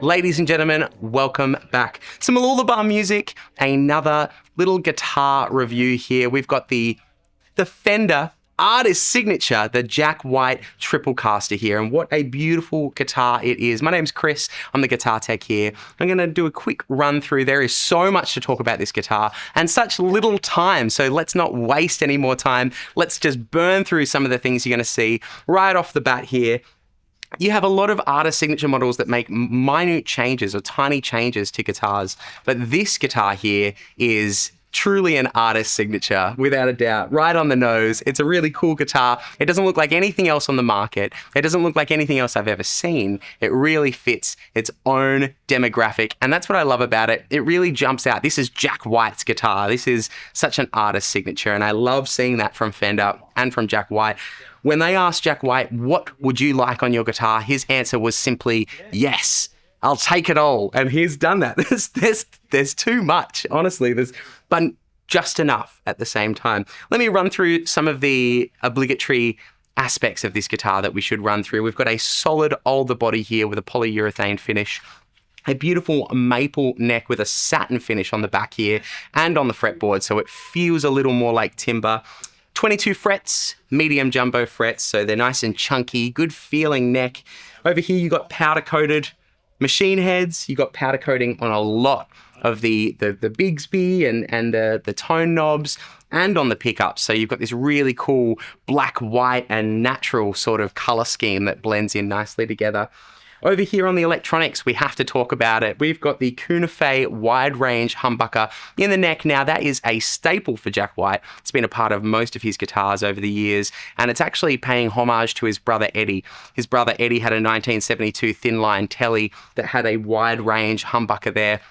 Ladies and gentlemen, welcome back to Mooloolaba Music, another little guitar review here. We've got the Fender artist signature, the Jack White Triplecaster here, and what a beautiful guitar it is. My name's Chris, I'm the guitar tech here. I'm going to do a quick run through. There is so much to talk about this guitar and such little time, so let's not waste any more time. Let's just burn through some of the things you're going to see right off the bat here. You have a lot of artist signature models that make minute changes or tiny changes to guitars, but this guitar here is truly an artist signature, without a doubt. Right on the nose. It's a really cool guitar. It doesn't look like anything else on the market. It doesn't look like anything else I've ever seen. It really fits its own demographic, and that's what I love about it. It really jumps out. This is Jack White's guitar. This is such an artist signature, and I love seeing that from Fender and from Jack White. When they asked Jack White, what would you like on your guitar? His answer was simply, yes, I'll take it all. And he's done that. There's too much, honestly, but just enough at the same time. Let me run through some of the obligatory aspects of this guitar that we should run through. We've got a solid older body here with a polyurethane finish, a beautiful maple neck with a satin finish on the back here and on the fretboard, so it feels a little more like timber. 22 frets, medium jumbo frets, so they're nice and chunky, good feeling neck. Over here you got powder coated machine heads. You got powder coating on a lot of the Bigsby and the tone knobs and on the pickups. So you've got this really cool black, white and natural sort of color scheme that blends in nicely together. Over here on the electronics, we have to talk about it. We've got the Kunafei wide range humbucker in the neck. Now that is a staple for Jack White. It's been a part of most of his guitars over the years, and it's actually paying homage to his brother Eddie. His brother Eddie had a 1972 thin line telly that had a wide range humbucker there.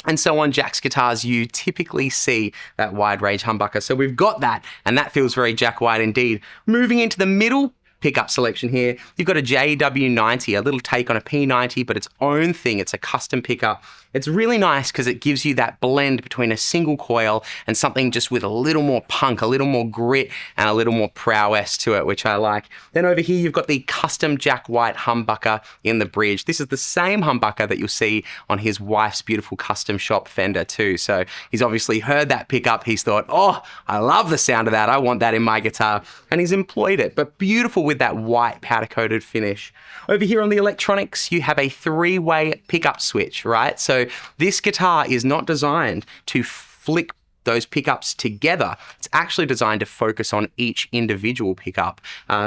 And so on Jack's guitars, you typically see that wide range humbucker. So we've got that, and that feels very Jack White indeed. Moving into the middle pickup selection here, you've got a JW90, a little take on a P90, but its own thing. It's a custom pickup. It's really nice because it gives you that blend between a single coil and something just with a little more punk, a little more grit, and a little more prowess to it, which I like. Then over here, you've got the custom Jack White humbucker in the bridge. This is the same humbucker that you'll see on his wife's beautiful custom shop Fender too. So he's obviously heard that pickup. He's thought, oh, I love the sound of that. I want that in my guitar. And he's employed it, but beautiful with that white powder coated finish. Over here on the electronics, you have a three-way pickup switch, right? So this guitar is not designed to flick those pickups together. It's actually designed to focus on each individual pickup.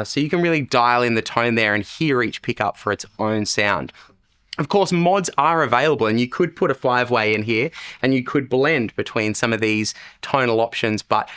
So you can really dial in the tone there and hear each pickup for its own sound. Of course, mods are available, and you could put a 5-way in here and you could blend between some of these tonal options, but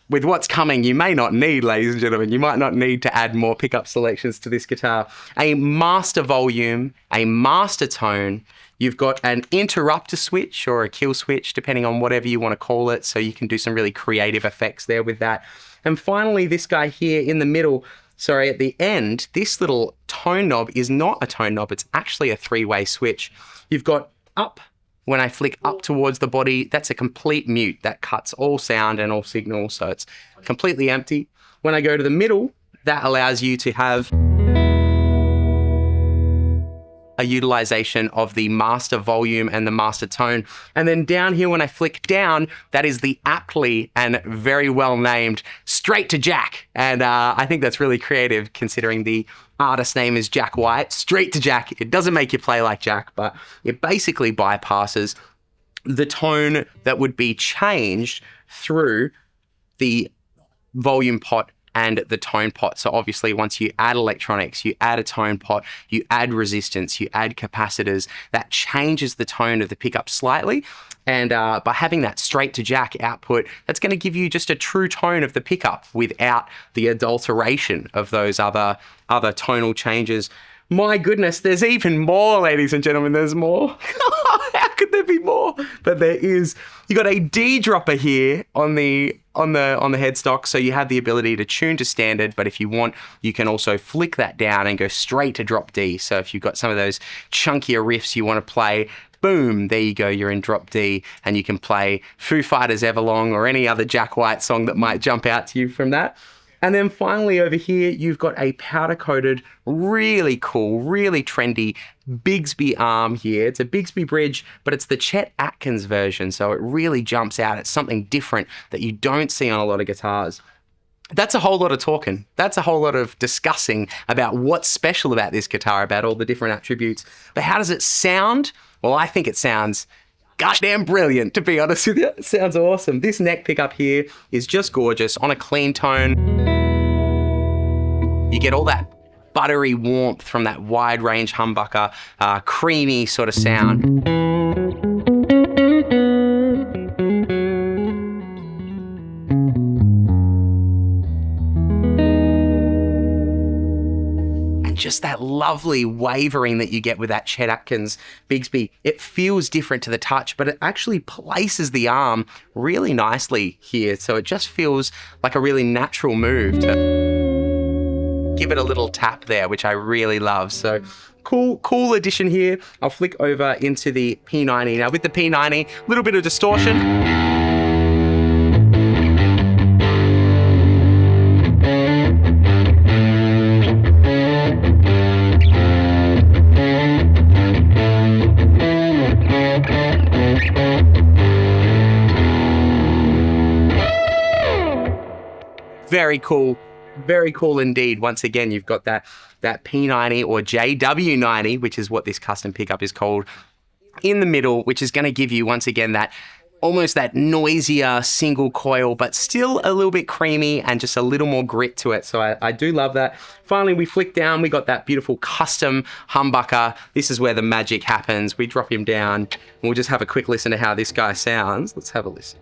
with what's coming, you may not need, ladies and gentlemen, you might not need to add more pickup selections to this guitar. A master volume, a master tone, you've got an interrupter switch or a kill switch, depending on whatever you want to call it, so you can do some really creative effects there with that. And finally, this guy here in the middle, sorry, at the end, this little tone knob is not a tone knob, it's actually a 3-way switch. You've got up. When I flick up towards the body, that's a complete mute. That cuts all sound and all signal, so it's completely empty. When I go to the middle, that allows you to have a utilization of the master volume and the master tone. And then down here, when I flick down, that is the aptly and very well named Straight to Jack. And I think that's really creative considering the artist name is Jack White. Straight to Jack. It doesn't make you play like Jack, but it basically bypasses the tone that would be changed through the volume pot and the tone pot. So obviously once you add electronics, you add a tone pot, you add resistance, you add capacitors, that changes the tone of the pickup slightly. And by having that straight to Jack output, that's going to give you just a true tone of the pickup without the adulteration of those other tonal changes. My goodness, there's even more, ladies and gentlemen, there's more. How could there be more? But there is. You got a D dropper here on the headstock, so you have the ability to tune to standard, but if you want, you can also flick that down and go straight to drop D. So if you've got some of those chunkier riffs you want to play, boom, there you go, you're in drop D, and you can play Foo Fighters Everlong or any other Jack White song that might jump out to you from that. And then finally over here, you've got a powder-coated, really cool, really trendy Bigsby arm here. It's a Bigsby bridge, but it's the Chet Atkins version, so it really jumps out. It's something different that you don't see on a lot of guitars. That's a whole lot of talking. That's a whole lot of discussing about what's special about this guitar, about all the different attributes. But how does it sound? Well, I think it sounds goddamn brilliant, to be honest with you. It sounds awesome. This neck pickup here is just gorgeous on a clean tone. You get all that buttery warmth from that wide range humbucker, creamy sort of sound. Just that lovely wavering that you get with that Chet Atkins Bigsby. It feels different to the touch, but it actually places the arm really nicely here. So it just feels like a really natural move to give it a little tap there, which I really love. So cool addition here. I'll flick over into the P90. Now with the P90, a little bit of distortion. Very cool indeed. Once again, you've got that P90 or JW90, which is what this custom pickup is called, in the middle, which is going to give you, once again, that almost that noisier single coil, but still a little bit creamy and just a little more grit to it. So I do love that. Finally, we flick down. We got that beautiful custom humbucker. This is where the magic happens. We drop him down and we'll just have a quick listen to how this guy sounds. Let's have a listen.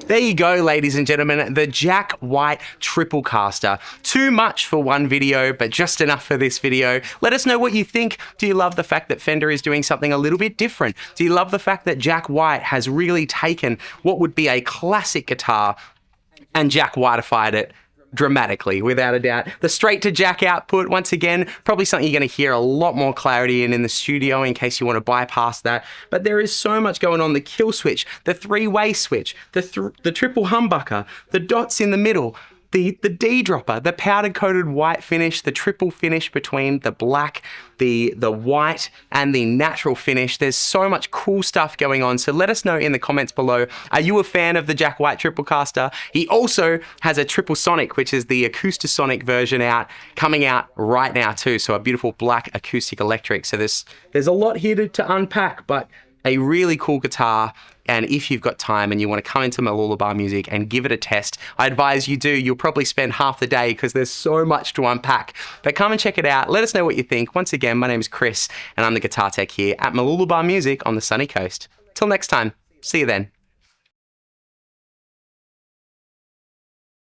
There you go, ladies and gentlemen, the Jack White Triplecaster. Too much for one video, but just enough for this video. Let us know what you think. Do you love the fact that Fender is doing something a little bit different? Do you love the fact that Jack White has really taken what would be a classic guitar and Jack Whiteified it dramatically, without a doubt? The straight to jack output, once again, probably something you're going to hear a lot more clarity in the studio in case you want to bypass that. But there is so much going on. The kill switch, the three-way switch, the triple humbucker, the dots in the middle, the D dropper, the powder coated white finish, the triple finish between the black, the white and the natural finish. There's so much cool stuff going on. So let us know in the comments below. Are you a fan of the Jack White Triplecaster? He also has a Triple Sonic, which is the Acoustasonic version coming out right now too. So a beautiful black acoustic electric. So there's a lot here to unpack, but a really cool guitar. And if you've got time and you want to come into Mooloolaba Music and give it a test, I advise you do. You'll probably spend half the day because there's so much to unpack. But come and check it out. Let us know what you think. Once again, my name is Chris and I'm the guitar tech here at Mooloolaba Music on the sunny coast. Till next time, see you then.